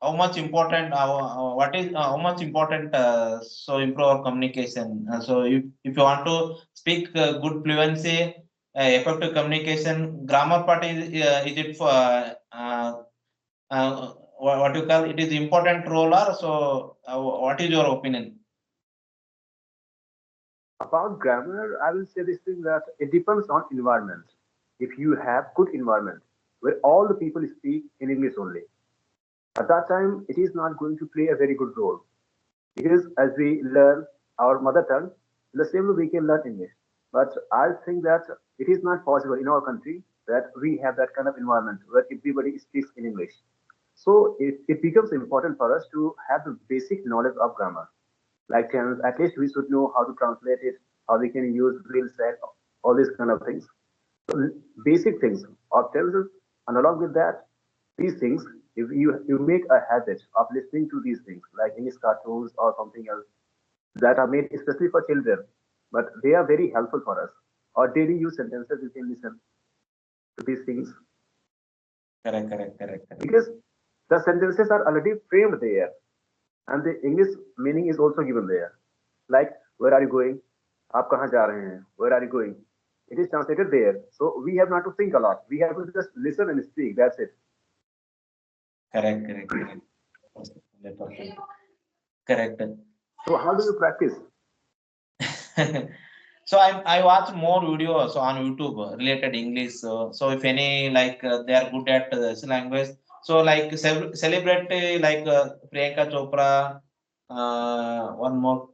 how much important what is how much important so improve our communication. So if you want to speak good fluency, effective communication, grammar part is it for what you call it is important role or so? What is your opinion? About grammar, I will say this thing that it depends on environment. If you have good environment where all the people speak in English only, at that time it is not going to play a very good role because as we learn our mother tongue, in the same way we can learn English. But I think that it is not possible in our country that we have that kind of environment where everybody speaks in English. So it becomes important for us to have the basic knowledge of grammar. Like tense, at least we should know how to translate it, how we can use will set, all these kind of things. So basic things of tenses, and along with that, these things, if you make a habit of listening to these things, like English cartoons or something else that are made especially for children, but they are very helpful for us. Or daily use sentences, you can listen to these things Correct, correct, correct, correct. because the sentences are already framed there, and the English meaning is also given there. Like, where are you going? आप कहाँ जा रहे हैं? Where are you going? It is translated there. So we have not to think a lot. We have to just listen and speak. That's it. Correct, correct, correct. 100%. Correct. So how do you practice? So I watch more videos on YouTube related English. So if any like they are good at this language. So like celebrity like Priyanka Chopra, one more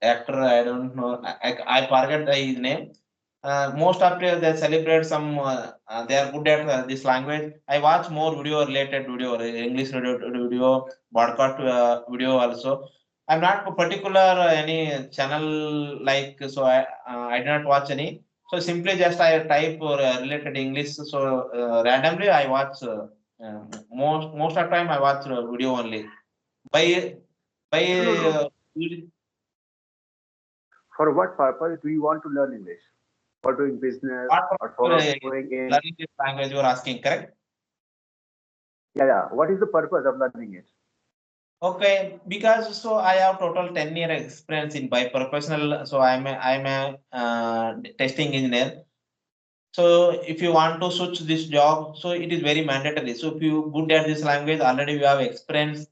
actor I don't know. I forget his name. Most of they celebrate some. They are good at this language. I watch more video related video, English video, podcast video also. I'm not particular any channel like so I did not watch any. So simply just I type related English. So randomly I watch most of the time I watch video only. By by No, no, no. using For what purpose do you want to learn English? For doing business what or for particular going in? learning this language you are asking, correct? Yeah, yeah. What is the purpose of learning it? Okay, because so I have total 10-year experience in by professional. So I'm a testing engineer. So if you want to switch this job, so it is very mandatory. So if you good at this language, already you have experience.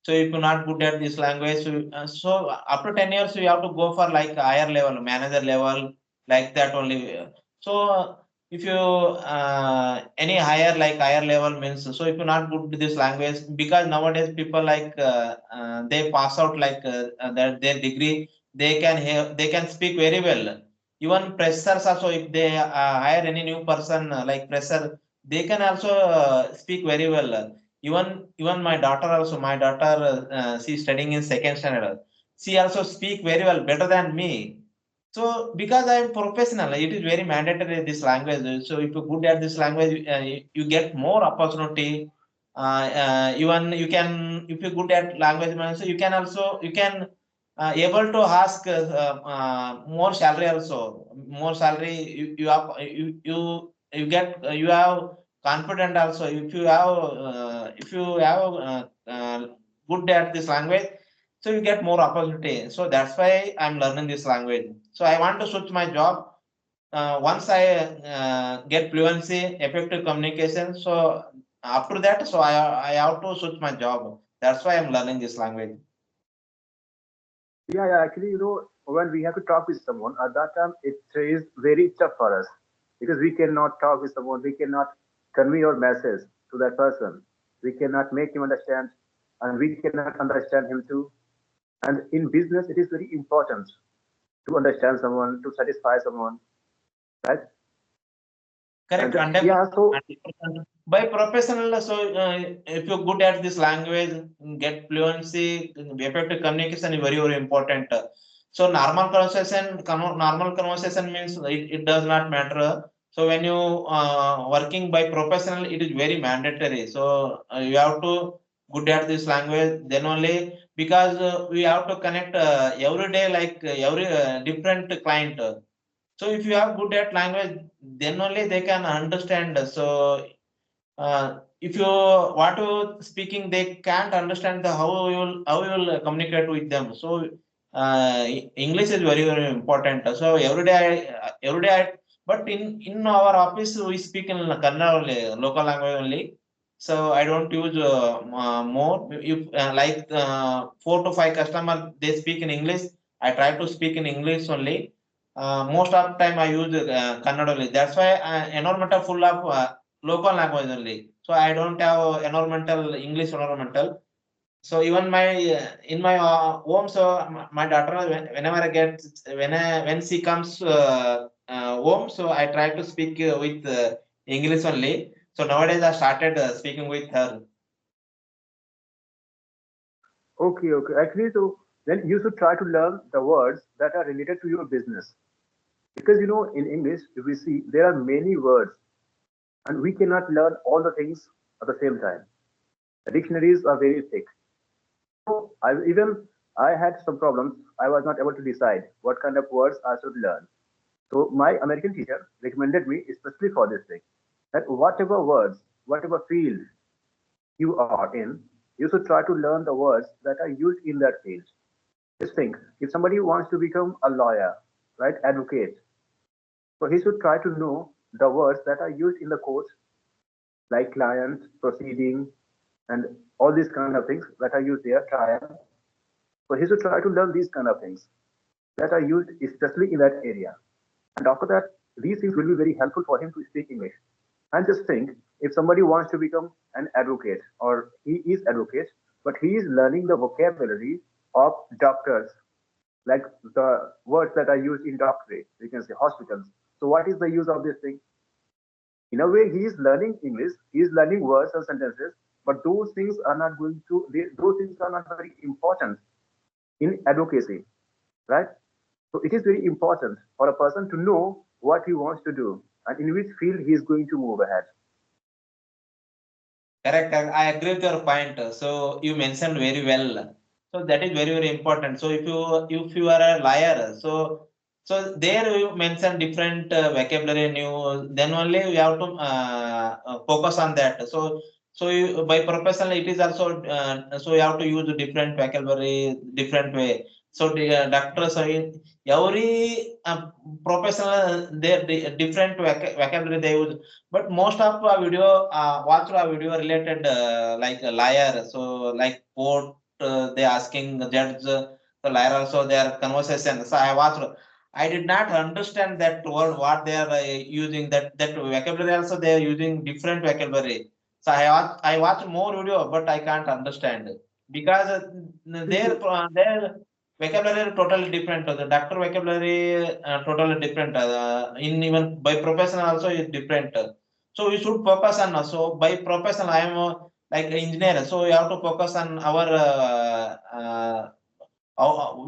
So if you're not good at this language, so after 10 years, you have to go for like higher level, manager level, like that only. So if you any higher like higher level means, so if you're not good with this language, because nowadays people like they pass out like their degree, they can speak very well. Even pressers also, if they hire any new person like presser, they can also speak very well. Even my daughter also, my daughter she's studying in second standard. She also speak very well, better than me. So because I am professional, it is very mandatory this language. So if you're good at this language, you get more opportunity. Even you can, if you're good at language, so you can also you can able to ask more salary also. More salary you have you get you have confident also. If you have good at this language, so you get more opportunity. So that's why I'm learning this language. So I want to switch my job once I get fluency, effective communication. So after that, so I have to switch my job. That's why I'm learning this language. Yeah, yeah. Actually, when we have to talk with someone, at that time it is very tough for us because we cannot talk with someone. We cannot convey our message to that person. We cannot make him understand, and we cannot understand him too. And in business, it is very important to understand someone, to satisfy someone, right? Correct, And 100%. yeah, so 100%. By professional, so if you're good at this language, get fluency, effective communication is very, very important. So normal conversation means it does not matter. So when you working by professional, it is very mandatory. So you have to good at this language, then only because we have to connect every day, like every different client. So if you have good at language, then only they can understand. So if you want to speaking, they can't understand the how you will communicate with them. So English is very very important. So every day but in our office we speak in Kannada only, local language only. So I don't use more. If like 4 to 5 customer they speak in English, I try to speak in English only. Most of the time I use Kannada only. That's why environmental full of local language only. So I don't have environmental English environmental. So even my in my home, so my daughter whenever I get when she comes home, so I try to speak with English only. So nowadays I started speaking with her. Okay, okay. Actually, so then you should try to learn the words that are related to your business. Because in English, if we see, there are many words, and we cannot learn all the things at the same time. The dictionaries are very thick. So I had some problems. I was not able to decide what kind of words I should learn. So my American teacher recommended me especially for this thing that whatever words, whatever field you are in, you should try to learn the words that are used in that field. Just think, if somebody wants to become a lawyer, right, advocate, so he should try to know the words that are used in the court, like client, proceeding, and all these kind of things that are used there, trial. So he should try to learn these kind of things that are used especially in that area. And after that, these things will be very helpful for him to speak English. And just think, if somebody wants to become an advocate, or he is advocate, but he is learning the vocabulary of doctors, like the words that are used in doctorate, we can say hospitals. So what is the use of this thing? In a way, he is learning English, he is learning words and sentences, but those things are not going to, those things are not very important in advocacy, right? So it is very important for a person to know what he wants to do and in which field he is going to move ahead. Correct. I agree with your point. So you mentioned very well. So that is very very important. So if you are a liar, so there you mention different vocabulary new. Then only we have to focus on that. So you, by professional it is also so you have to use different vocabulary different way. So the doctors every professional they different vocabulary they use, but most of our video watched a video related like a liar. So like court they asking the judge the liar also their conversation. So I watched. I did not understand that word what they are using that vocabulary also they are using different vocabulary. So I watched more video but I can't understand because their vocabulary totally different. The doctor vocabulary totally different. In even by profession also is different. So we should focus on. So by profession, I am like an engineer. So we have to focus on our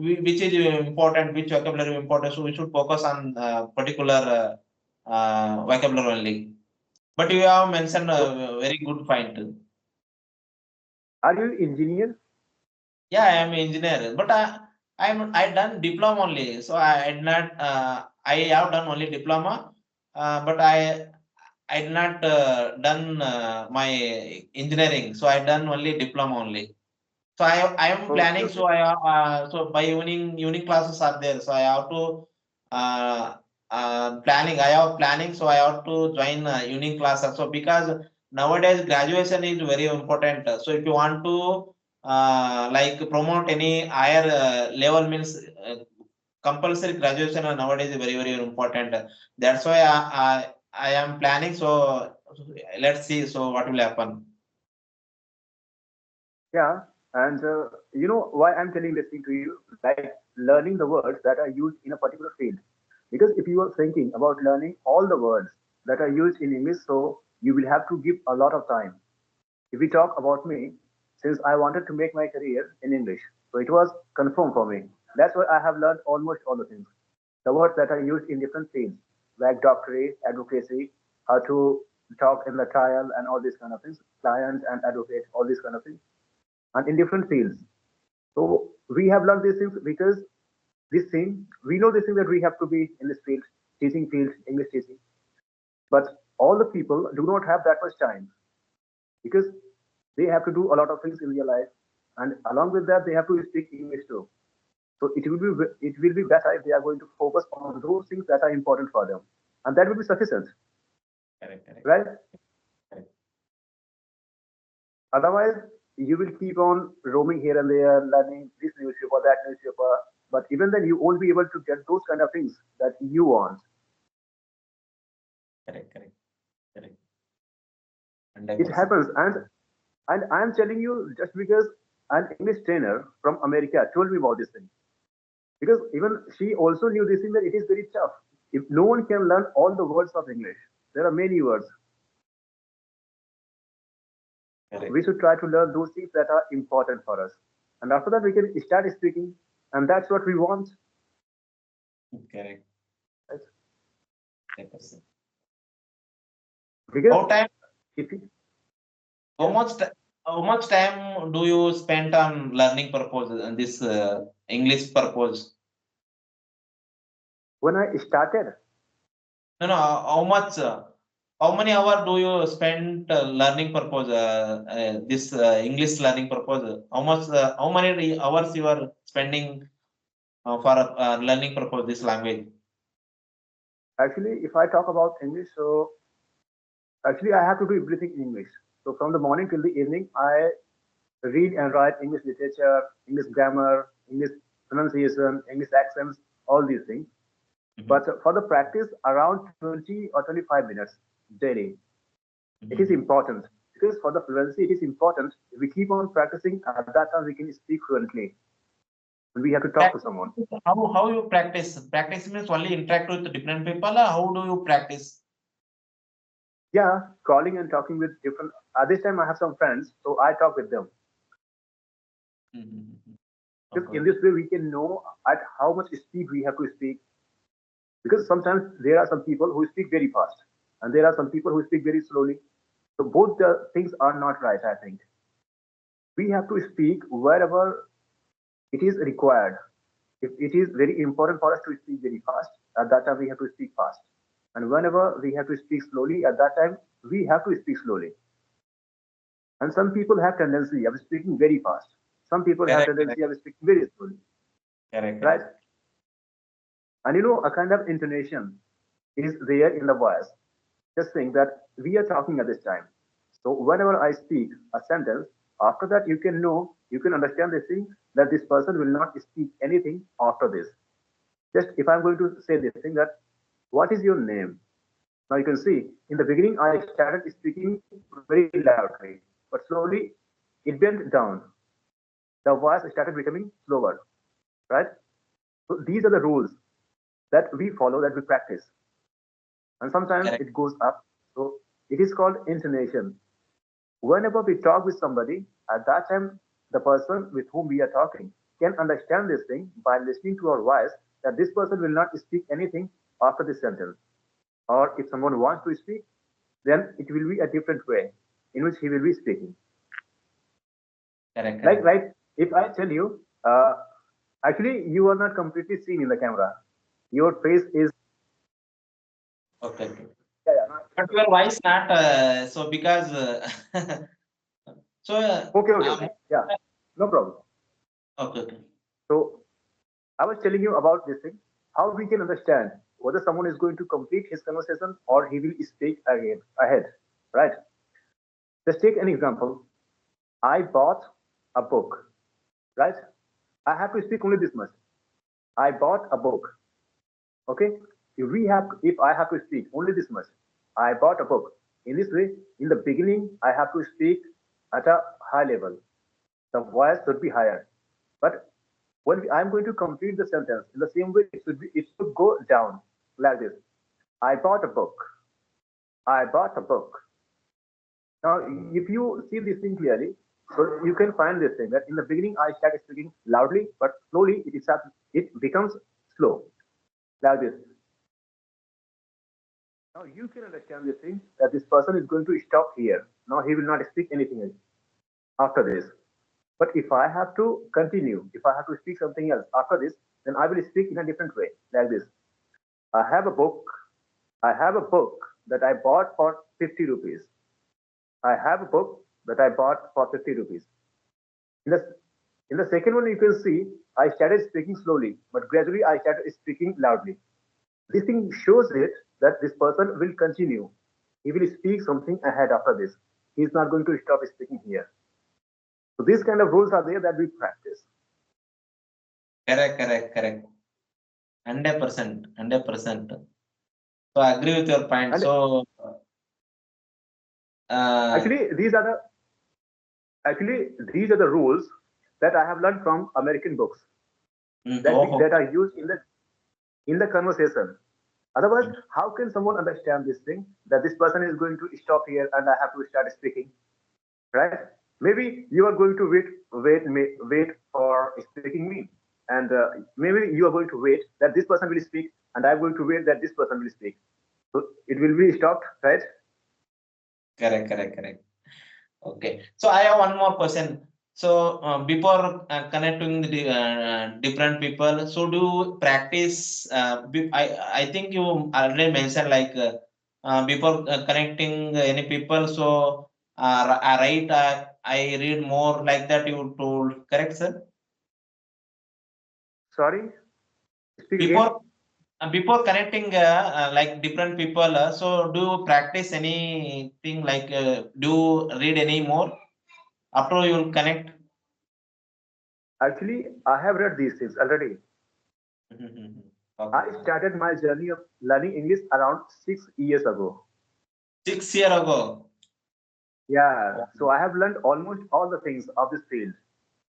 which is important, which vocabulary important. So we should focus on particular vocabulary only. But you have mentioned So a very good point. are you engineer? Yeah, I am engineer, but I done diploma only. So I did not. I have done only diploma, but I did not done my engineering. So I done only diploma only. So I am Okay, planning. okay. So so by evening classes are there. So I have to uh, planning. I have planning. So I have to join evening class also because nowadays graduation is very important. So if you want to like promote any higher level means compulsory graduation nowadays is very very important. That's why I am planning. So let's see. So what will happen? Yeah, and why I'm telling this thing to you, like learning the words that are used in a particular field. Because if you are thinking about learning all the words that are used in English, so you will have to give a lot of time. If we talk about me, since I wanted to make my career in English, so it was confirmed for me. That's why I have learned almost all the things. The words that are used in different fields, like doctorate, advocacy, how to talk in the trial, and all these kind of things, client and advocate, all these kind of things, and in different fields. So we have learned these things because this thing, we know this thing that we have to be in this field, English teaching. But all the people do not have that much time. because they have to do a lot of things in their life, and along with that, they have to speak English too. So it will be better if they are going to focus on those things that are important for them, and that will be sufficient, Correct, correct, right? correct. Otherwise, you will keep on roaming here and there, learning this newspaper, that newspaper, but even then, you won't be able to get those kind of things that you want. Correct, correct, correct. It 100%. happens, and I am telling you just because an English trainer from America told me about this thing. Because even she also knew this thing that it is very tough. If no one can learn all the words of English, there are many words. We Correct, should try to learn those things that are important for us. And after that, we can start speaking. And that's what we want. correct. Right? 100%. Because How time? if you, How yeah, much? How much time do you spend on learning purpose and this English purpose? when I started, No, no. How much? How many hours do you spend learning purpose? This English learning purpose. How much? How many hours you are spending for learning purpose this language? actually, if I talk about English, so actually, I have to do everything in English. So from the morning till the evening, I read and write English literature, English grammar, English pronunciation, English accents, all these things. Mhm, But for the practice, around 20 or 25 minutes daily. It is mhm. important because for the fluency, it is important. If we keep on practicing, at that time we can speak fluently when we have to talk to Practice. someone. How you practice? Practice means only interact with different people. Or how do you practice? Yeah, calling and talking with different. At this time, I have some friends, so I talk with them Mhm, mhm. because Okay, in okay. this way we can know at how much speed we have to speak. Because sometimes there are some people who speak very fast, and there are some people who speak very slowly. So both the things are not right. I think we have to speak wherever it is required. If it is very important for us to speak very fast, at that time we have to speak fast. And whenever we have to speak slowly, at that time we have to speak slowly. And some people have tendency of speaking very fast. Some people have Correct, correct, tendency of speaking very slowly, correct, right? correct. And a kind of intonation is there in the voice. Just think that we are talking at this time. So whenever I speak a sentence, after that you can understand this thing that this person will not speak anything after this. Just if I'm going to say this thing that, what is your name? Now you can see in the beginning I started speaking very loudly, but slowly it bent down. The voice started becoming slower, right? So these are the rules that we follow, that we practice, and sometimes Correct. it goes up. So it is called intonation. Whenever we talk with somebody, at that time the person with whom we are talking can understand this thing by listening to our voice that this person will not speak anything after this sentence. Or if someone wants to speak, then it will be a different way in which he will be speaking. Correct, Like, correct. right, if I tell you, actually, you are not completely seen in the camera. Your face is, Okay, okay. yeah, yeah, no, But it's your okay. voice not so because so Okay, okay, okay. Yeah, no problem. okay, okay. So I was telling you about this thing, how we can understand whether someone is going to complete his conversation or he will speak again ahead, right? Let's take an example. I bought a book, right? I have to speak only this much. I bought a book. Okay? If I have to speak only this much, I bought a book. In this way, in the beginning, I have to speak at a high level. The voice should be higher. But when I'm going to complete the sentence, in the same way, it should go down like this. I bought a book. I bought a book. Now, if you see this thing clearly, so you can find this thing that in the beginning I started speaking loudly, but slowly it becomes slow like this. Now you can understand this thing that this person is going to stop here. Now he will not speak anything else after this. But if I have to continue, if I have to speak something else after this, then I will speak in a different way, like this. I have a book. I have a book that I bought for 50 rupees. I have a book that I bought for 50 rupees. In the in the second one, you can see I started speaking slowly, but gradually I started speaking loudly. This thing shows it that this person will continue. He will speak something ahead after this. He's not going to stop speaking here. So these kind of rules are there that we practice. Correct. 100%, 100%. So I agree with your point. And So, uh, actually, these are the rules that I have learned from American books that okay. are used in the conversation. Otherwise, how can someone understand this thing that this person is going to stop here and I have to start speaking, right? Maybe you are going to wait for speaking me, and maybe you are going to wait that this person will speak, and I'm going to wait that this person will speak. So it will be stopped, right? Correct. Okay. So I have one more question. So before connecting the different people, so do you practice? I think you already mentioned like before connecting any people. So I write. I read more like that. You told correct, sir? Sorry, speak again. Before before connecting like different people. So do you practice anything like do you read any more after you connect? Actually, I have read these things already. I Okay. started my journey of learning English around 6 years ago. 6 years ago. Yeah, so I have learned almost all the things of this field.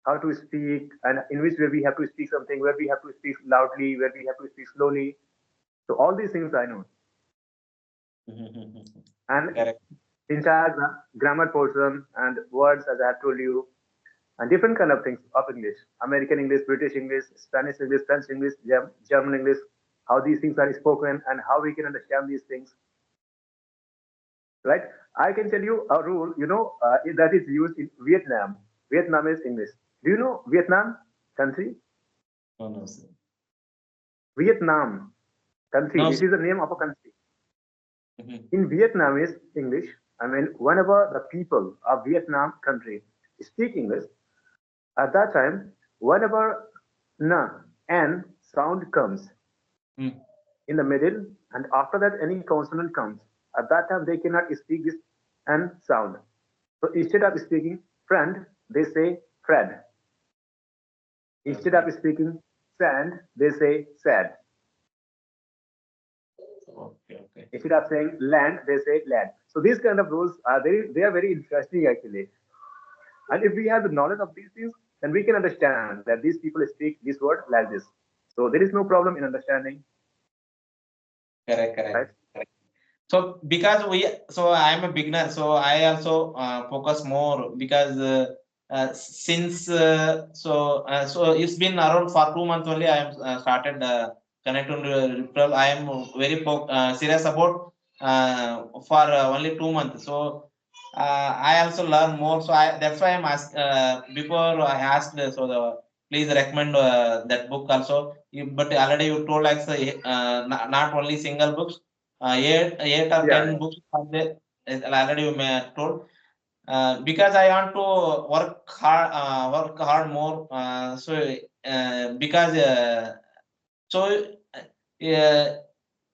How to speak, and in which way we have to speak something, where we have to speak loudly, where we have to speak slowly. So all these things I know. And Correct. entire grammar portion and words, as I have told you, and different kind of things of English, American English, British English, Spanish English, French English, German English, how these things are spoken and how we can understand these things, right? I can tell you a rule, that is used in Vietnam. Vietnamese English. Do you know Vietnam country? No, no, sir. Vietnam country. No, This sir. is the name of a country. Mhm. In Vietnamese English, I mean, whenever the people of Vietnam country speak English, at that time, whenever n sound comes Mm. in the middle, and after that any consonant comes, at that time they cannot speak this n sound. So instead of speaking friend, they say Fred. Instead Okay. of speaking sand, they say sad. Okay. Instead of saying land, they say land. So these kind of rules are very interesting actually. And if we have the knowledge of these things, then we can understand that these people speak this word like this. So there is no problem in understanding, right? Correct. So because so I am a beginner, so I also focus more because since so it's been around for 2 months only. I am started connecting to referral. I am very serious about for only 2 months. So I also learn more. So that's why I'm asked before I asked. So please recommend that book also. But already you told like not only single books, eight or Yeah, 10 books are there. Already you may have told. Because I want to work hard more. Because so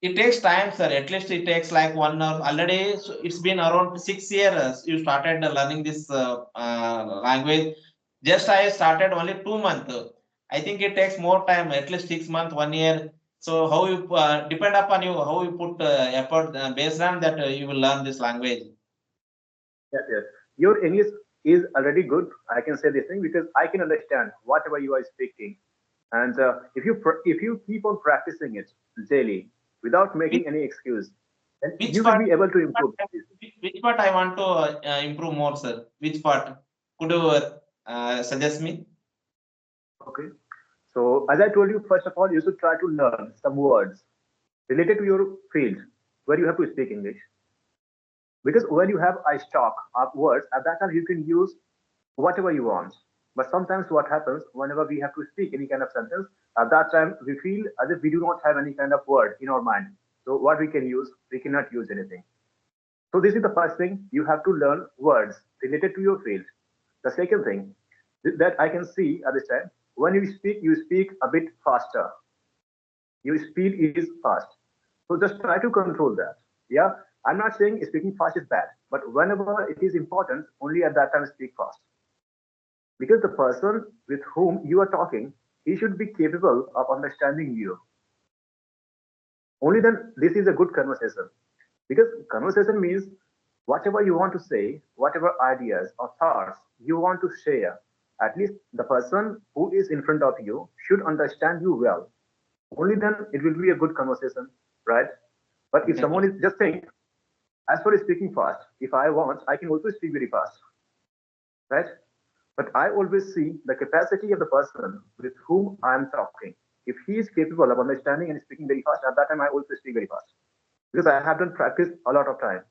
it takes time, sir. At least it takes like 1 hour. Already, so it's been around 6 years. You started learning this language. Just I started only 2 months. I think it takes more time, at least 6 months, 1 year. So how you depend upon you, how you put effort based on that you will learn this language. yes. Your English is already good. I can say this thing because I can understand whatever you are speaking. And if you keep on practicing it daily without Which making any excuse, then which you will part? be able to improve this. Which part I want to improve more, sir? Which part? Could you suggest me? Okay. So as I told you, first of all, you should try to learn some words related to your field where you have to speak English. Because when you have a stock of words, at that time you can use whatever you want. But sometimes what happens whenever we have to speak any kind of sentence, at that time we feel as if we do not have any kind of word in our mind. So what we can use, we cannot use anything. So this is the first thing. You have to learn words related to your field. The second thing that I can see at this time, when you speak a bit faster. Your speed is fast. So just try to control that. Yeah, I'm not saying speaking fast is bad, but whenever it is important, only at that time speak fast. Because the person with whom you are talking, he should be capable of understanding you. Only then this is a good conversation. Because conversation means whatever you want to say, whatever ideas or thoughts you want to share, at least the person who is in front of you should understand you well. Only then it will be a good conversation, right? But if someone is just think, as for speaking fast, if I want, I can also speak very fast, right? But I always see the capacity of the person with whom I am talking. If he is capable of understanding and speaking very fast, at that time I also speak very fast because I have done practice a lot of time.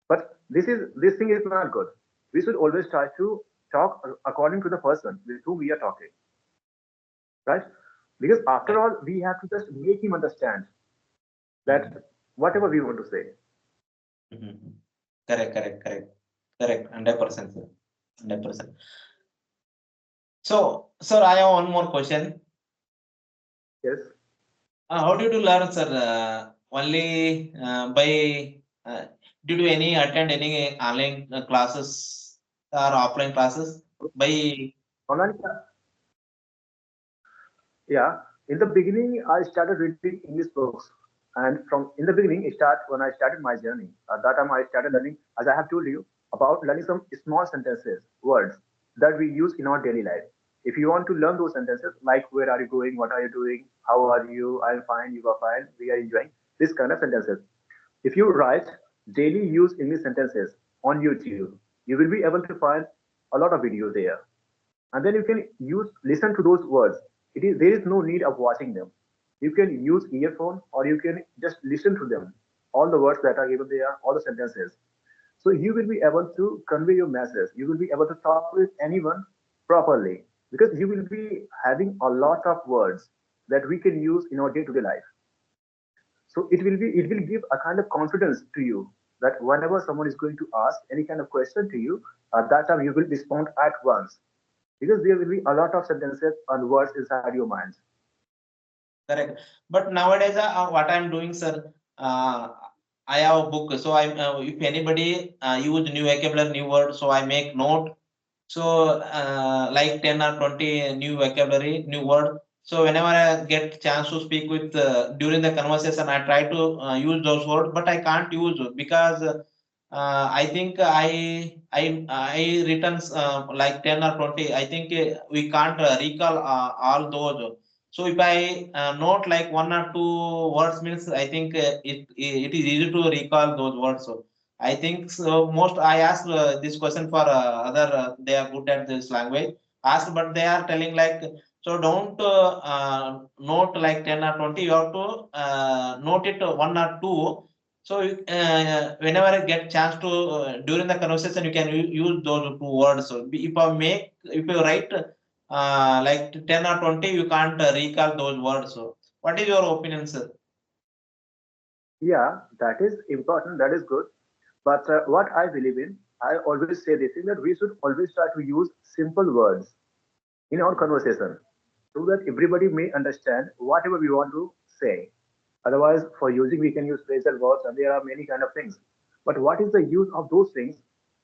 But this thing is not good. We should always try to talk according to the person with whom we are talking, right? Because after all, we have to just make him understand that whatever we want to say. Mhm. Correct. 100%, sir. 100%. So, sir, I have one more question. Yes. How did you learn, sir? Only by did you any attend any online classes or offline classes? By Online, yeah. In the beginning, I started reading English books, and from in the beginning, it start when I started my journey. At that time, I started learning, as I have told you, about learning some small sentences, words that we use in our daily life. If you want to learn those sentences, like where are you going, what are you doing, how are you, I'm fine, you are fine, we are enjoying, this kind of sentences. If you write daily use English sentences on YouTube, you will be able to find a lot of videos there, and then you can use listen to those words. It is there is no need of watching them. You can use earphone or you can just listen to them, all the words that are given there, all the sentences. So you will be able to convey your message, you will be able to talk with anyone properly, because you will be having a lot of words that we can use in our day-to-day life. So it will give a kind of confidence to you that whenever someone is going to ask any kind of question to you, at that time you will respond at once, because there will be a lot of sentences and words inside your mind. correct. But nowadays, what I'm doing, sir, uh, I have a book. So if anybody use new vocabulary, new word, so I make note. So like 10 or 20 new vocabulary, new word. So whenever I get chance to speak with during the conversation, I try to use those words, but I can't use it because I think I written like 10 or 20. I think we can't recall all those. So if I note like one or two words means I think it is easy to recall those words. So I think so. Most I asked this question for other. They are good at this language. Asked, but they are telling like so. Don't note like 10 or 20. You have to note it one or two. So whenever I get chance to during the conversation, you can use those two words. So if you write like 10 or 20, you can't recall those words. So what is your opinion, sir? Yeah, that is important, that is good. But what I believe in, I always say this thing that we should always try to use simple words in our conversation so that everybody may understand whatever we want to say. Otherwise, for using, we can use phrasal verbs and there are many kind of things. But what is the use of those things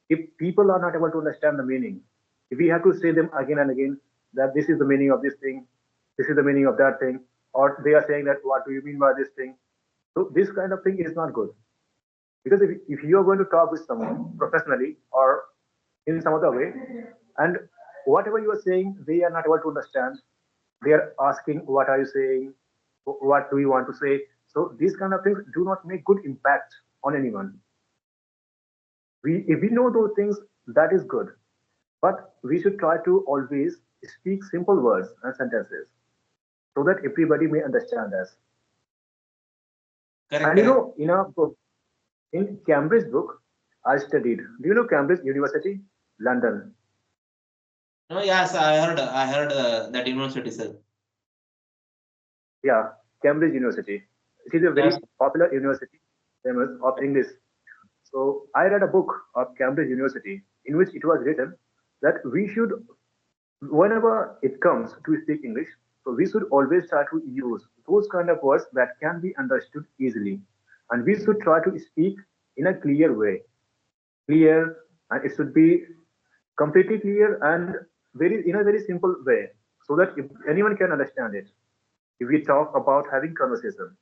if people are not able to understand the meaning? If we have to say them again and again that this is the meaning of this thing, this is the meaning of that thing, or they are saying that what do you mean by this thing? So this kind of thing is not good. Because if you are going to talk with someone professionally or in some other way, and whatever you are saying, they are not able to understand. They are asking, "What are you saying? What do you want to say?" So these kind of things do not make good impact on anyone. If we know those things, that is good. But we should try to always speak simple words and sentences so that everybody may understand us. Correct, And you correct. know, in a book, in Cambridge book, I studied. Do you know Cambridge University, London? No, yes, I heard that university, sir. Yeah, Cambridge University. It is a Yes. very popular university, famous of English. So I read a book of Cambridge University in which it was written that we should, whenever it comes to speak English, so we should always try to use those kind of words that can be understood easily, and we should try to speak in a clear way, clear, and it should be completely clear and very in a very simple way, so that if anyone can understand it. If we talk about having conversation,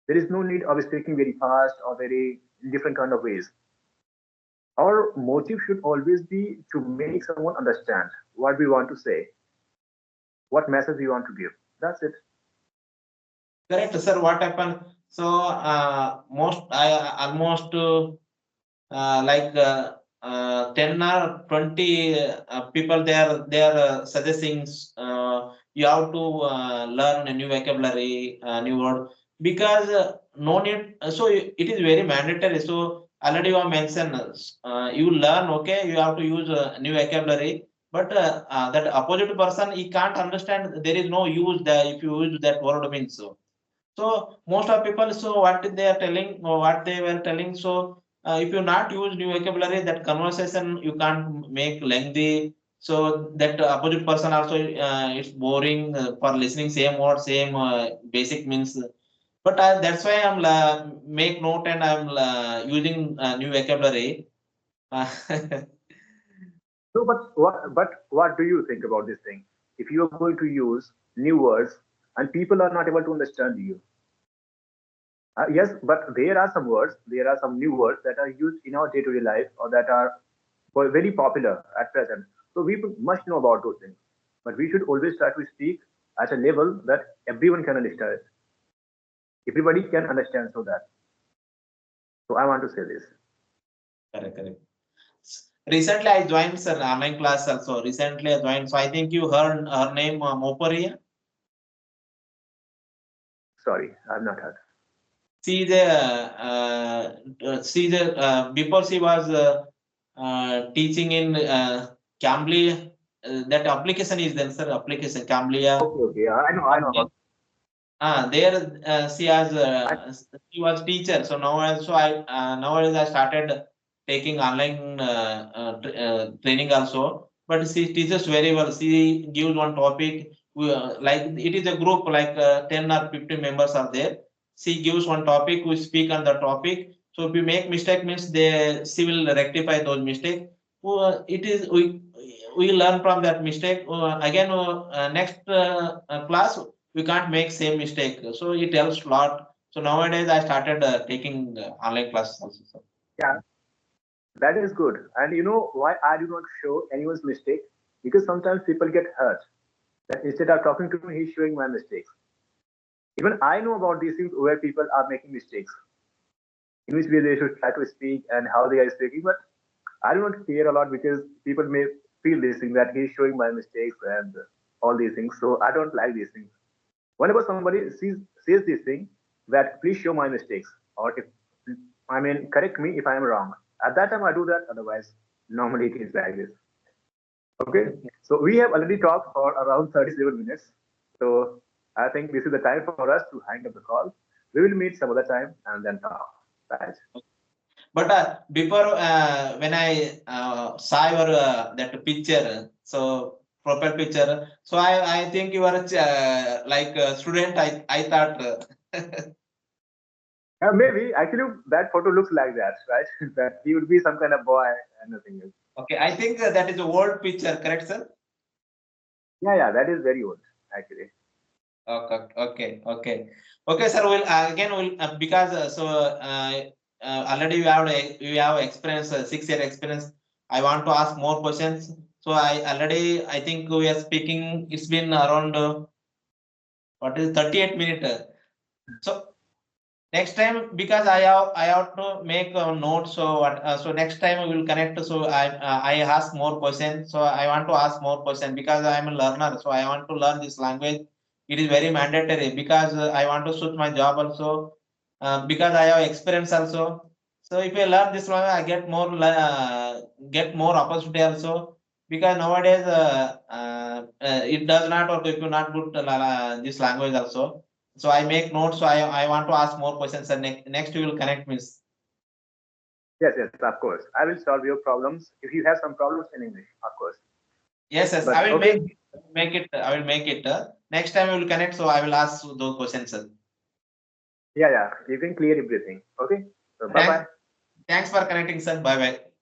there is no need of speaking very fast or very different kind of ways. Our motive should always be to make someone understand what we want to say, what message we want to give. That's it. Correct, sir. What happened? So most I almost like 10 or 20 people they are suggesting you have to learn a new vocabulary, new word, because no need. So it is very mandatory. So already you have mentioned you learn, okay, you have to use new vocabulary, but that opposite person he can't understand. There is no use there if you use that word means so. So most of people, so what they are telling or what they were telling, so if you not use new vocabulary, that conversation you can't make lengthy. So that opposite person also it's boring for listening same word, same basic means. But that's why I'm make note and I'm using new vocabulary. Uh, No, but what do you think about this thing? If you are going to use new words and people are not able to understand you, yes, but there are some words, there are some new words that are used in our day-to-day life or that are very popular at present. So we must know about those things. But we should always try to speak at a level that everyone can understand. Everybody can understand so that. So I want to say this. correct, correct. Recently, I joined an online class also. Recently, I joined. So I think you heard her name, Mopari. Sorry, I've not heard. See the before she was teaching in Cambly. That application is there, sir. Application Camblia. Okay, okay. I know about. There she has I, she was teacher. So now also I nowadays I started taking online training also. But she teaches very well. She gives one topic. Like it is a group like 10 or 15 members are there. She gives one topic. We speak on the topic. So if we make mistake means they she will rectify those mistakes. It is we learn from that mistake. Again next class we can't make same mistake. So it helps a lot. So nowadays I started taking online classes also. So. yeah, that is good. And you know why I do not show anyone's mistake? Because sometimes people get hurt. That instead of talking to me, he's showing my mistakes. Even I know about these things where people are making mistakes, in which way they should try to speak and how they are speaking. But I do not care a lot because people may feel this thing that he's showing my mistakes and all these things. So I don't like these things. Whenever somebody says this thing, that please show my mistakes, or if I mean correct me if I am wrong. At that time I do that. Otherwise, normally it is like this. Okay. So we have already talked for around 37 minutes. So I think this is the time for us to hang up the call. We will meet some other time and then talk. Right. But before when I saw your that picture, so profile picture, so I think you are like a student. I thought. Maybe actually that photo looks like that, right? That he would be some kind of boy and nothing else. Okay, I think that is a old picture, correct, sir? Yeah, yeah, that is very old actually. Okay, okay, okay, okay, sir. We'll again we'll because already you have experience 6 year experience. I want to ask more questions. So I think we are speaking. It's been around what is 38 minutes. So next time because I have to make a note. So what so next time we will connect. So I ask more questions. So I want to ask more questions because I am a learner. So I want to learn this language. It is very mandatory because I want to switch my job also because I have experience also. So if I learn this language, I get more opportunity also because nowadays it does not work if you not good this language also. So I make notes. So I want to ask more questions and next we will connect, Miss. Yes, yes, of course. I will solve your problems. If you have some problems in English, of course. Yes, yes. But I will okay, make it. I will make it. Next time we will connect. So I will ask those questions, sir. yeah, yeah, you can clear everything. Okay, so bye Thanks. bye. Thanks for connecting, sir. Bye bye.